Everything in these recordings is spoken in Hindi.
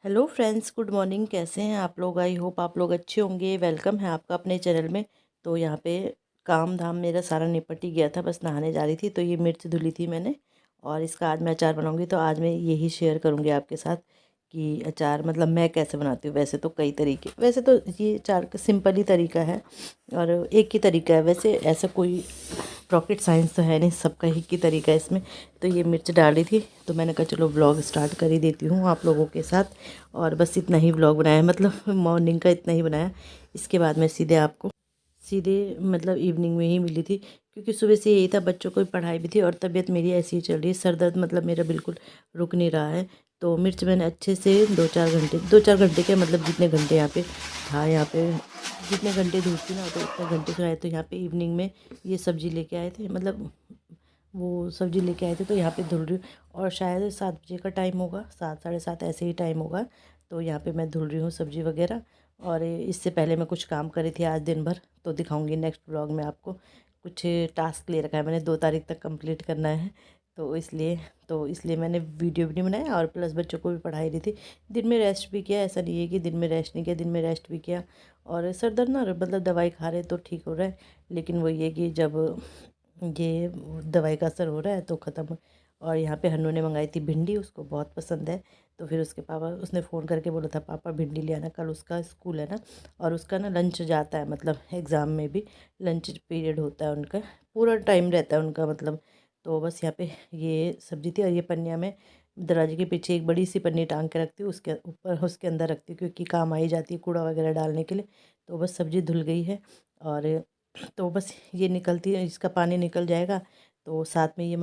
Hello friends, good morning. कैसे हैं आप लोग? आई होप आप लोग अच्छे होंगे। वेलकम है आपका अपने चैनल में। तो यहाँ पे काम धाम मेरा सारा निपट ही गया था, बस नहाने जा रही थी तो ये मिर्च धुली थी मैंने और इसका आज मैं अचार बनाऊंगी। तो आज मैं यही शेयर करूंगी आपके साथ कि अचार मतलब मैं कैसे बनाती हूँ। वैसे तो कई तरीके, वैसे तो ये अचार का सिंपल ही तरीका है और एक ही तरीका है। वैसे ऐसा कोई रॉकेट साइंस तो है नहीं, सबका एक ही तरीका है इसमें। तो ये मिर्च डाली थी तो मैंने कहा चलो व्लॉग स्टार्ट कर ही देती हूँ आप लोगों के साथ। और बस इतना ही व्लॉग बनाया, मतलब मॉर्निंग का इतना ही बनाया। इसके बाद मैं सीधे मतलब इवनिंग में ही मिली थी, क्योंकि सुबह से यही था, बच्चों को भी पढ़ाई भी थी और तबीयत मेरी ऐसी ही चल रही है। सर दर्द मतलब मेरा बिल्कुल रुक नहीं रहा है। तो मिर्च मैंने अच्छे से 2-4 घंटे के मतलब जितने घंटे यहाँ पे था, यहाँ पे जितने घंटे धूप थी ना तो उतने घंटे सुनाए। तो यहाँ पे इवनिंग में ये सब्ज़ी लेके आए थे, मतलब वो सब्ज़ी लेके आए थे तो यहाँ पे धुल रही हूँ। और शायद 7 बजे का टाइम होगा, 7 साढ़े 7 ऐसे ही टाइम होगा। तो यहाँ पे मैं धुल रही हूँ सब्ज़ी वगैरह। और इससे पहले मैं कुछ काम करी थी आज दिन भर, तो दिखाऊंगी नेक्स्ट ब्लॉग में आपको। कुछ टास्क ले रखा है मैंने, 2 तारीख तक कंप्लीट करना है। तो इसलिए मैंने वीडियो भी नहीं बनाया और प्लस बच्चों को भी पढ़ाई रही थी। दिन में रेस्ट भी किया, ऐसा नहीं है कि दिन में रेस्ट नहीं किया, दिन में रेस्ट भी किया। और सर दर्द ना मतलब दवाई खा रहे तो ठीक हो रहा है, लेकिन वही है कि जब ये दवाई का असर हो रहा है तो ख़त्म। और यहाँ पे हन्नू ने मंगाई थी भिंडी, उसको बहुत पसंद है। तो फिर उसके पापा, उसने फ़ोन करके बोला था पापा भिंडी ले आना, कल उसका स्कूल है ना। और उसका ना लंच जाता है, मतलब एग्ज़ाम में भी लंच पीरियड होता है उनका, पूरा टाइम रहता है उनका मतलब। तो बस यहाँ पे ये सब्ज़ी थी और ये पन्निया में दरवाजे के पीछे एक बड़ी सी पन्नी टांग के रखती हूँ, उसके ऊपर उसके अंदर रखती हूँ क्योंकि काम आई जाती है कूड़ा वगैरह डालने के लिए। तो बस सब्ज़ी धुल गई है और तो बस ये निकलती है, इसका पानी निकल जाएगा। तो साथ में ये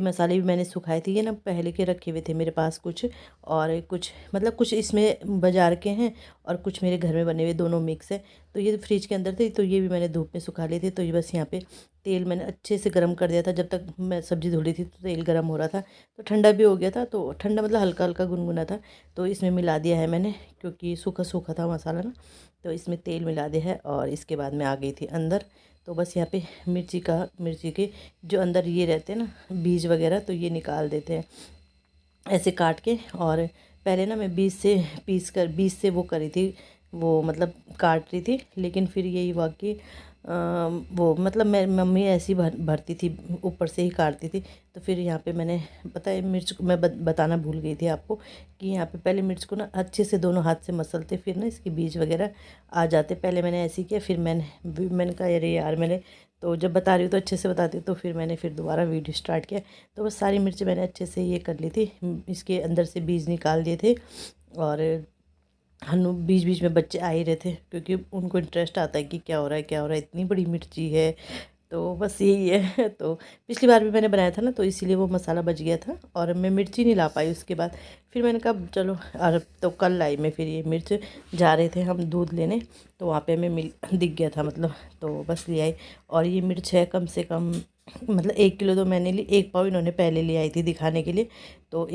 मसाले भी मैंने सुखाए थे, ये ना पहले के रखे हुए थे मेरे पास कुछ। और कुछ मतलब कुछ इसमें बाजार के हैं और कुछ मेरे घर में बने हुए, दोनों मिक्स है। तो ये फ्रिज के अंदर थे तो ये भी मैंने धूप में सुखा लिए थे। तो ये बस यहाँ पे तेल मैंने अच्छे से गर्म कर दिया था, जब तक मैं सब्ज़ी धुली थी तो तेल गर्म हो रहा था। तो ठंडा भी हो गया था, तो ठंडा मतलब हल्का हल्का गुनगुना था। तो इसमें मिला दिया है मैंने, क्योंकि सूखा सूखा था मसाला ना। तो इसमें तेल मिला दिया है और इसके बाद मैं आ गई थी अंदर। तो बस यहाँ पे मिर्ची के जो अंदर ये रहते हैं ना बीज वगैरह, तो ये निकाल देते हैं ऐसे काट के। और पहले ना मैं बीज से वो करी थी, वो मतलब काट रही थी। लेकिन फिर यही हुआ कि वो मतलब मैं मम्मी ऐसी भरती थी, ऊपर से ही काटती थी। तो फिर यहाँ पे मैंने, पता है मिर्च को मैं बताना भूल गई थी आपको कि यहाँ पे पहले मिर्च को ना अच्छे से दोनों हाथ से मसलते, फिर ना इसके बीज वगैरह आ जाते। पहले मैंने ऐसे ही किया, फिर मैंने कहा अरे यार, मैंने तो जब बता रही हूँ तो अच्छे से बताती हूँ। तो फिर मैंने फिर दोबारा वीडियो स्टार्ट किया। तो बस सारी मिर्च मैंने अच्छे से ये कर ली थी, इसके अंदर से बीज निकाल दिए थे। और हम बीच बीच में बच्चे आ ही रहे थे, क्योंकि उनको इंटरेस्ट आता है कि क्या हो रहा है क्या हो रहा है, इतनी बड़ी मिर्ची है। तो बस यही है। तो पिछली बार भी मैंने बनाया था ना, तो इसीलिए वो मसाला बच गया था और मैं मिर्ची नहीं ला पाई उसके बाद। फिर मैंने कहा चलो, और तो कल लाई मैं फिर ये मिर्च। जा रहे थे हम दूध लेने, तो वहाँ पे हमें दिख गया था मतलब, तो बस ले आई। और ये मिर्च है कम से कम, मतलब 1 किलो तो मैंने ली, 1 पाव इन्होंने पहले ले आई थी दिखाने के लिए। तो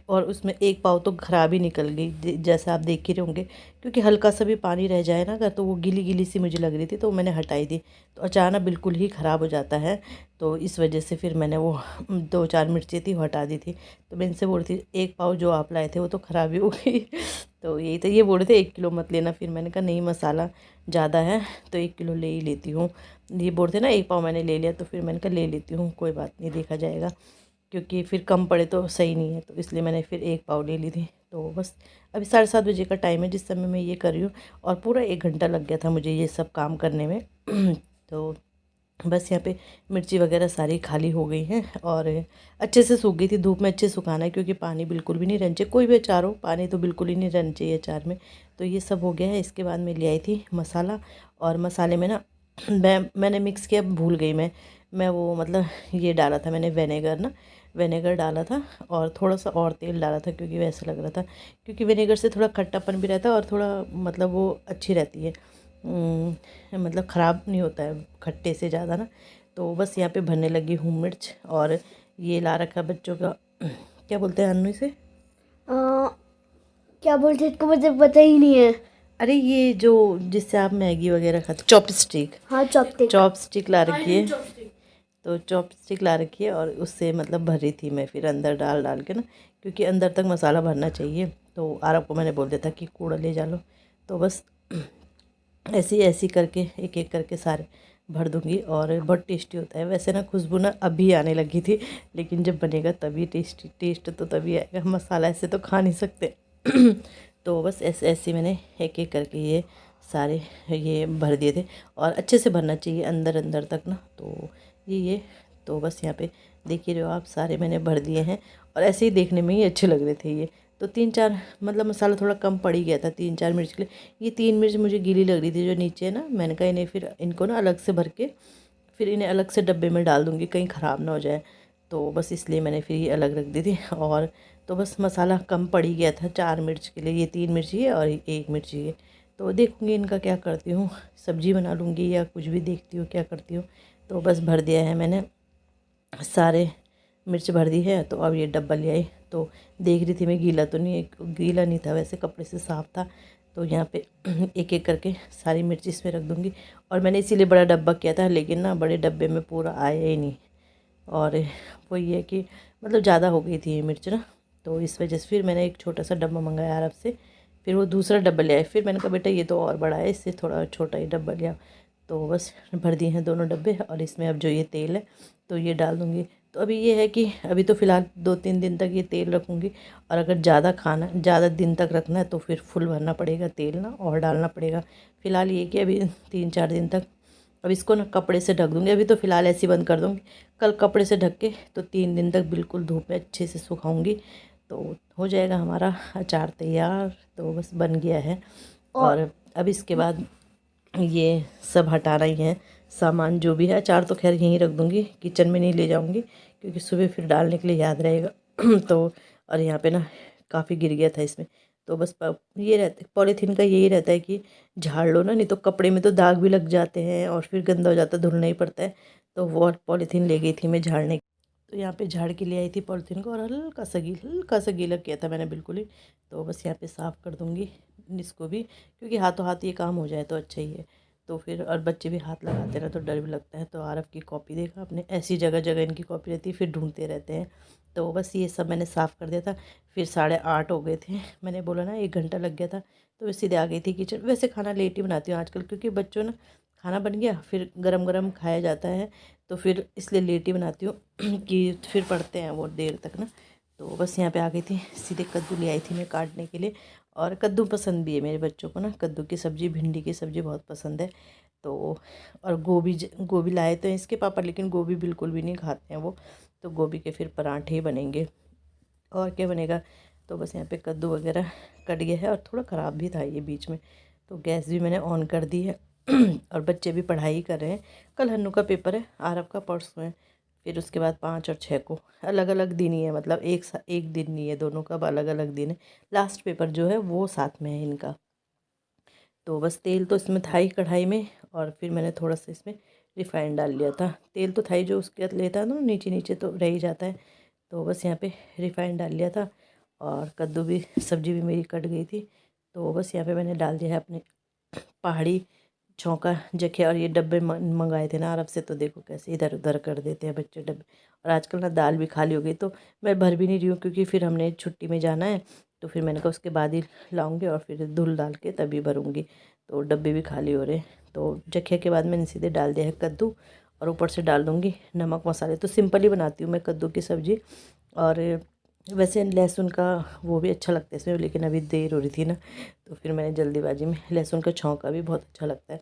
और उसमें 1 पाव तो ख़राब ही निकल गई, जैसा आप देख ही रहे होंगे। क्योंकि हल्का सा भी पानी रह जाए ना अगर, तो वो गीली गीली सी मुझे लग रही थी, तो मैंने हटाई दी। तो अचानक बिल्कुल ही ख़राब हो जाता है। तो इस वजह से फिर मैंने वो 2-4 मिर्ची थी वो हटा दी थी। तो मैं इनसे बोल रही थी 1 पाव जो आप लाए थे वो तो ख़राब ही हो गई। तो यही तो, ये बोल रहे थे 1 किलो मत लेना। फिर मैंने कहा नहीं, मसाला ज़्यादा है तो 1 किलो ले ही लेती हूँ। ये बोल रहे थे ना 1 पाव मैंने ले लिया, तो फिर मैंने कहा ले लेती हूँ, कोई बात नहीं, देखा जाएगा। क्योंकि फिर कम पड़े तो सही नहीं है, तो इसलिए मैंने फिर 1 पाव ले ली थी। तो बस अभी 7:30 बजे का टाइम है जिस समय मैं ये कर रही हूँ। और पूरा 1 घंटा लग गया था मुझे ये सब काम करने में। तो बस यहाँ पे मिर्ची वगैरह सारी खाली हो गई हैं और अच्छे से सूख गई थी। धूप में अच्छे सुखाना है, क्योंकि पानी बिल्कुल भी नहीं रहना चाहिए, कोई भी अचार हो पानी तो बिल्कुल ही नहीं रहना चाहिए अचार में। तो ये सब हो गया है। इसके बाद मैं ले आई थी मसाला, और मसाले में ना मैंने मिक्स किया, भूल गई मैं वो मतलब ये डाला था मैंने विनेगर डाला था और थोड़ा सा और तेल डाला था, क्योंकि वैसा लग रहा था, क्योंकि विनेगर से थोड़ा खट्टापन भी रहता है और थोड़ा मतलब वो अच्छी रहती है, मतलब ख़राब नहीं होता है खट्टे से ज़्यादा ना। तो बस यहाँ पे भरने लगी हूँ मिर्च। और ये ला रखा बच्चों का क्या बोलते हैं अन्नू इसे, क्या बोलते हैं इसको, मुझे पता ही नहीं है। अरे ये जो जिससे आप मैगी वगैरह खाते, चॉपस्टिक। हाँ, चॉपस्टिक। चॉपस्टिक ला रखी है। तो चॉपस्टिक ला रखी है और उससे मतलब भर रही थी मैं फिर अंदर डाल डाल के ना, क्योंकि अंदर तक मसाला भरना चाहिए। तो आरव को मैंने बोल दिया था कि कूड़ा ले जा लो। तो बस ऐसी करके एक एक करके सारे भर दूंगी और बहुत टेस्टी होता है। वैसे ना खुशबू ना अभी आने लगी थी, लेकिन जब बनेगा तभी टेस्ट तो तभी आएगा। मसाला ऐसे तो खा नहीं सकते। तो बस ऐसे मैंने एक एक करके ये सारे ये भर दिए थे और अच्छे से भरना चाहिए अंदर अंदर तक ना। तो ये तो बस यहाँ पे देख ही रहे हो आप, सारे मैंने भर दिए हैं और ऐसे ही देखने में ही अच्छे लग रहे थे ये। तो 3-4 मतलब मसाला थोड़ा कम पड़ ही गया था 3-4 मिर्च के लिए। ये 3 मिर्च मुझे गीली लग रही थी जो नीचे है ना, मैंने कहा इन्हें फिर इनको ना अलग से भर के फिर इन्हें अलग से डब्बे में डाल दूँगी, कहीं ख़राब ना हो जाए। तो बस इसलिए मैंने फिर ये अलग रख दी थी। और तो बस मसाला कम पड़ ही गया था 4 मिर्च के लिए, ये 3 मिर्ची है और 1 मिर्ची है। तो देखूँगी इनका क्या करती हूँ, सब्जी बना लूँगी या कुछ भी देखती हूँ क्या करती हूँ। तो बस भर दिया है मैंने, सारे मिर्च भर दी है। तो अब ये डब्बा ले आई। तो देख रही थी मैं, गीला नहीं था, वैसे कपड़े से साफ़ था। तो यहाँ पे एक एक करके सारी मिर्च इसमें रख दूँगी। और मैंने इसीलिए बड़ा डब्बा किया था, लेकिन ना बड़े डब्बे में पूरा आया ही नहीं। और वो ये कि मतलब ज़्यादा हो गई थी ये मिर्च ना, तो इस वजह से फिर मैंने एक छोटा सा डब्बा मंगाया अरब से। फिर वो दूसरा डब्बा ले आए। फिर मैंने कहा बेटा ये तो और बड़ा है, इससे थोड़ा छोटा ही डब्बा लिया। तो बस भर दिए हैं दोनों डब्बे। और इसमें अब जो ये तेल है तो ये डाल दूँगी। तो अभी ये है कि अभी तो फ़िलहाल 2-3 दिन तक ये तेल रखूँगी। और अगर ज़्यादा दिन तक रखना है तो फिर फुल भरना पड़ेगा तेल ना, और डालना पड़ेगा। फ़िलहाल ये कि अभी 3-4 दिन तक अब इसको ना कपड़े से ढक दूँगी। अभी तो फ़िलहाल ऐसे ही बंद कर दूँगी। कल कपड़े से ढक के तो 3 दिन तक बिल्कुल धूप में अच्छे से सुखाऊँगी, तो हो जाएगा हमारा अचार तैयार। तो बस बन गया है। और अब इसके बाद ये सब हटाना ही है सामान जो भी है। अचार तो खैर यहीं रख दूँगी, किचन में नहीं ले जाऊँगी क्योंकि सुबह फिर डालने के लिए याद रहेगा। तो और यहाँ पे ना काफ़ी गिर गया था इसमें। तो बस ये रहता है पॉलीथीन का, यही रहता है कि झाड़ लो ना, नहीं तो कपड़े में तो दाग भी लग जाते हैं और फिर गंदा हो जाता है, धुलना ही पड़ता है। तो वो पॉलीथीन ले गई थी मैं झाड़ने। तो यहाँ पे झाड़ के ले आई थी पॉलीथीन को और हल्का सा गीला किया था मैंने बिल्कुल ही। तो बस यहाँ पे साफ़ कर दूँगी इसको भी, क्योंकि हाथों हाथ ये काम हो जाए तो अच्छा ही है। तो फिर और बच्चे भी हाथ लगाते हैं ना तो डर भी लगता है। तो आरव की कॉपी देखा आपने, ऐसी जगह जगह इनकी कॉपी रहती है, फिर ढूंढते रहते हैं। तो बस ये सब मैंने साफ़ कर दिया था। फिर 8:30 हो गए थे, मैंने बोला ना 1 घंटा लग गया था। तो मैं सीधे आ गई थी किचन। वैसे खाना लेट ही बनाती हूँ आजकल, क्योंकि बच्चों ना खाना बन गया फिर गरम गरम खाया जाता है, तो फिर इसलिए लेट ही बनाती हूँ कि फिर पढ़ते हैं वो देर तक ना। तो बस यहाँ पे आ गई थी, सीधे कद्दू ले आई थी मैं काटने के लिए। और कद्दू पसंद भी है मेरे बच्चों को ना, कद्दू की सब्ज़ी भिंडी की सब्ज़ी बहुत पसंद है। तो और गोभी लाए तो हैं इसके पापा, लेकिन गोभी बिल्कुल भी नहीं खाते हैं वो। तो गोभी के फिर पराठे ही बनेंगे, और क्या बनेगा। तो बस यहाँ पे कद्दू वगैरह कट गया है और थोड़ा ख़राब भी था ये बीच में। तो गैस भी मैंने ऑन कर दी है। और बच्चे भी पढ़ाई कर रहे हैं। कल हन्नू का पेपर है, आरव का परसों है। फिर उसके बाद 5 और 6 को अलग अलग दिन ही है, मतलब एक दिन नहीं है दोनों का, अलग अलग दिन है। लास्ट पेपर जो है वो साथ में है इनका। तो बस तेल तो इसमें था ही कढ़ाई में, और फिर मैंने थोड़ा सा इसमें रिफाइंड डाल लिया था। तेल तो था ही, जो उसके लेता है ना नीचे नीचे तो रह ही जाता है। तो बस यहाँ पे रिफाइंड डाल लिया था। और कद्दू भी सब्ज़ी भी मेरी कट गई थी। तो बस यहाँ पे मैंने डाल दिया है अपने पहाड़ी छौंका जखे। और ये डब्बे मंगाए थे ना अरब से, तो देखो कैसे इधर उधर कर देते हैं बच्चे डब्बे। और आजकल ना दाल भी खाली हो गई, तो मैं भर भी नहीं रही हूँ, क्योंकि फिर हमने छुट्टी में जाना है। तो फिर मैंने कहा उसके बाद ही लाऊंगी और फिर धुल डाल के तभी भरूंगी। तो डब्बे भी खाली हो रहे हैं। तो जखे के बाद मैंने सीधे डाल दिया है कद्दू, और ऊपर से डाल दूँगी नमक मसाले। तो सिंपल ही बनाती हूँ मैं कद्दू की सब्ज़ी। और वैसे लहसुन का वो भी अच्छा लगता है इसमें, लेकिन अभी देर हो रही थी ना, तो फिर मैंने जल्दीबाजी में लहसुन का छौंका भी बहुत अच्छा लगता है।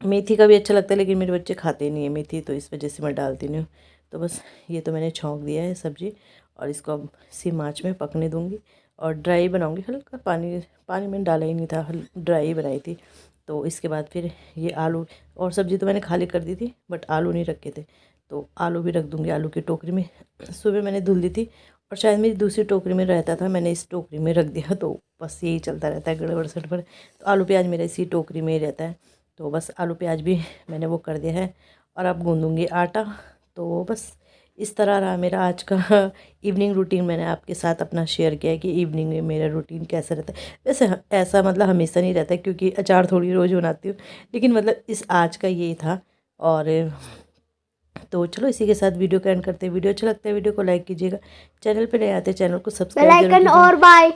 मेथी का भी अच्छा लगता है, लेकिन मेरे बच्चे खाते नहीं है मेथी, तो इस वजह से मैं डालती नहीं हूँ। तो बस ये तो मैंने छौंक दिया है सब्ज़ी, और इसको अब सिम आँच में पकने दूँगी। और ड्राई बनाऊँगी, हल्का पानी मैंने डाला ही नहीं था, ड्राई बनाई थी। तो इसके बाद फिर ये आलू, और सब्ज़ी तो मैंने खाली कर दी थी, बट आलू नहीं रखे थे। तो आलू भी रख दूँगी आलू की टोकरी में। सुबह मैंने धुल दी थी, और शायद मेरी दूसरी टोकरी में रहता था, मैंने इस टोकरी में रख दिया। तो बस यही चलता रहता है गड़बड़ सड़बड़। तो आलू प्याज मेरा इसी टोकरी में ही रहता है। तो बस आलू प्याज भी मैंने वो कर दिया है। और अब गूँधूँगी आटा। तो बस इस तरह रहा मेरा आज का इवनिंग रूटीन। मैंने आपके साथ अपना शेयर किया है कि इवनिंग में मेरा रूटीन कैसा रहता है। वैसे ऐसा मतलब हमेशा नहीं रहता है, क्योंकि अचार थोड़ी रोज़ बनाती हूँ, लेकिन मतलब इस आज का ये था। और तो चलो इसी के साथ वीडियो का एंड करते हैं। वीडियो अच्छा लगता है वीडियो को लाइक कीजिएगा, चैनल पे नए आते हैं चैनल को बेल सब्सक्राइब जरूर आइकन कीजिएगा। और बाय।